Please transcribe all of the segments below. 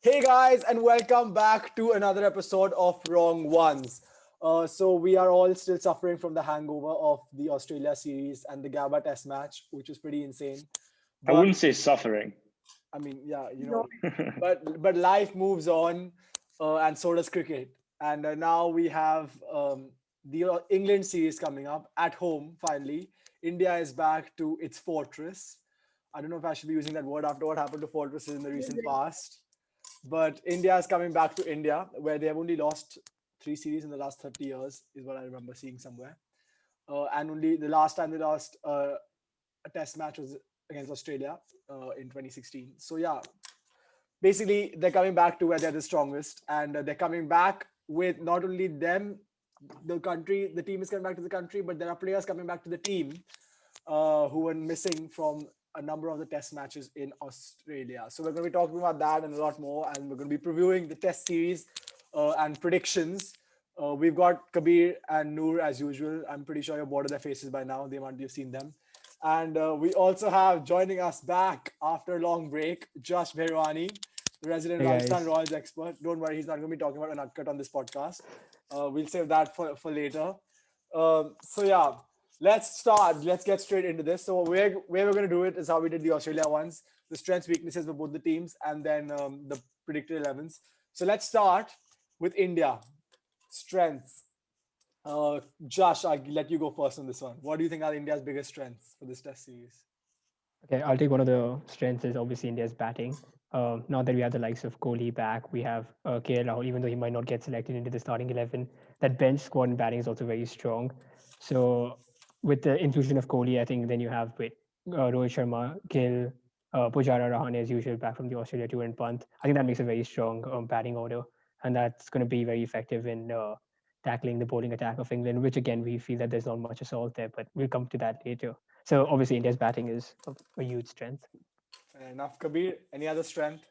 Hey guys, and welcome back to another episode of Wrong Ones. So we are all still suffering from the hangover of the Australia series and the Gabba Test match, which was pretty insane. I But wouldn't say suffering. I mean, yeah, No, but life moves on, and so does cricket. And now we have the England series coming up at home. Finally, India is back to its fortress. I don't know if I should be using that word after what happened to fortresses in the recent past. But India is coming back to India, where they have only lost three series in the last 30 years, is what I remember seeing somewhere. And only the last time they lost a test match was against Australia in 2016. So, yeah, basically, they're coming back to where they're the strongest. And they're coming back with not only them, the team is coming back to the country, but there are players coming back to the team who were missing from a number of the test matches in Australia. So we're going to be talking about that and a lot more, and we're going to be previewing the test series and predictions. We've got Kabir and Noor as usual. I'm pretty sure you're bored of their faces by now, the amount you've seen them. And we also have joining us back after a long break, Josh Bhairwani, the resident Hey Rajasthan guys. Royals expert. Don't worry, he's not going to be talking about an uncut on this podcast. We'll save that for later. So yeah, let's start. Let's get straight into this. So where we're going to do it is how we did the Australia ones, the strengths, weaknesses for both the teams, and then the predicted 11s. So let's start with India. Strengths. Josh, I'll let you go first on this one. What do you think are India's biggest strengths for this test series? Okay, I'll take one of the strengths is obviously India's batting. Now that we have the likes of Kohli back, we have KL Rahul, even though he might not get selected into the starting 11, that bench squad and batting is also very strong. So with the inclusion of Kohli, I think then you have Rohit Sharma, Gill, Pujara, Rahane as usual back from the Australia tour and Pant. I think that makes a very strong batting order, and that's going to be very effective in tackling the bowling attack of England, which again we feel that there's not much assault there, but we'll come to that later. So obviously India's batting is a huge strength. Fair enough. Kabir, any other strength?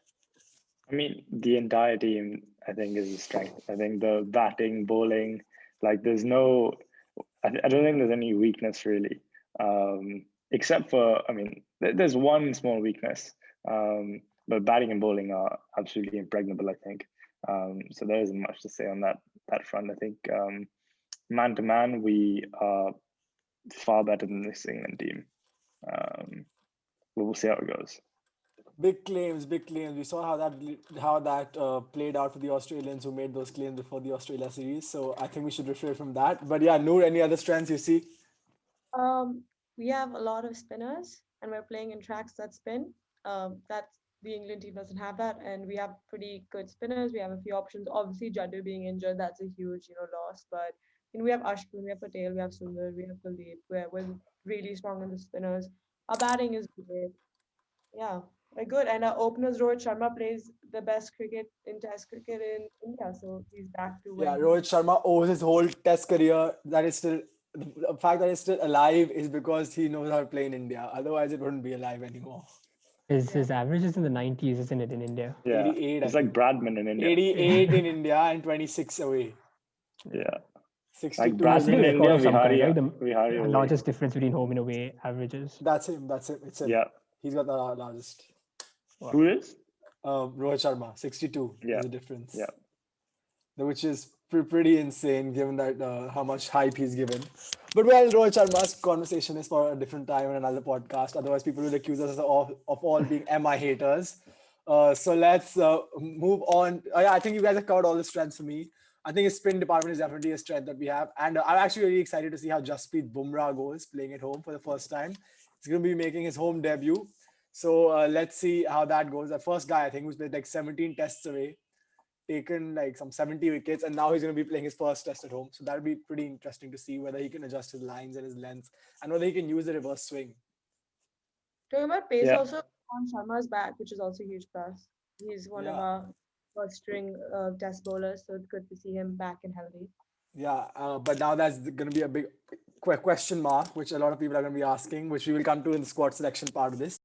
I mean, the entire team, I think, is a strength. I think the batting, bowling, like there's no, I don't think there's any weakness really, except for, I mean, there's one small weakness, but batting and bowling are absolutely impregnable, I think. So there isn't much to say on that front. I think man to man, we are far better than this England team. But we'll see how it goes. Big claims, big claims. We saw how that played out for the Australians who made those claims before the Australia series. So I think we should refrain from that. But yeah, Noor, any other strengths you see? um, we have a lot of spinners, and we're playing in tracks that spin. That's the England team doesn't have that, and we have pretty good spinners. We have a few options. Obviously, Jaddu being injured, that's a huge, loss. But we have Ashwin, we have Patel, we have Sundar, we have Kuldeep. We're really strong in the spinners. Our batting is great. Yeah, we're good. And our openers, Rohit Sharma plays the best cricket in Test cricket in India, so he's back to where Yeah, he. Rohit Sharma owes his whole test career that is still the fact that he's still alive is because he knows how to play in India. Otherwise, it wouldn't be alive anymore. His Yeah. his average is in the 90s, isn't it, in India? Yeah, 88, I it's like think. Bradman in India. 88 in India and 26 away. Yeah, like 62 He's is been Bradman a in away. record India, of some kind, right? We hurry The away. largest difference between home and away averages. That's him. That's him. It's him. Yeah, He's got the largest. Wow. who is? Rohit Sharma, 62 is Yeah, the difference, yeah. which is pretty insane given that how much hype he's given. But well, Rohit Sharma's conversation is for a different time in another podcast. Otherwise, people will accuse us of all being MI haters. So let's move on. Yeah, I think you guys have covered all the strengths for me. I think his spin department is definitely a strength that we have. And I'm actually really excited to see how Jasprit Bumrah goes playing at home for the first time. He's going to be making his home debut. So let's see how that goes. The first guy, I think, who's played like 17 tests away, taken like some 70 wickets, and now he's going to be playing his first test at home. So that'll be pretty interesting to see whether he can adjust his lines and his length and whether he can use the reverse swing. Talking about pace Yeah, also, on Sharma's back, which is also a huge plus. He's one of Yeah, our first string test bowlers, so it's good to see him back and healthy. yeah. But now that's going to be a big question mark, which a lot of people are going to be asking, which we will come to in the squad selection part of this.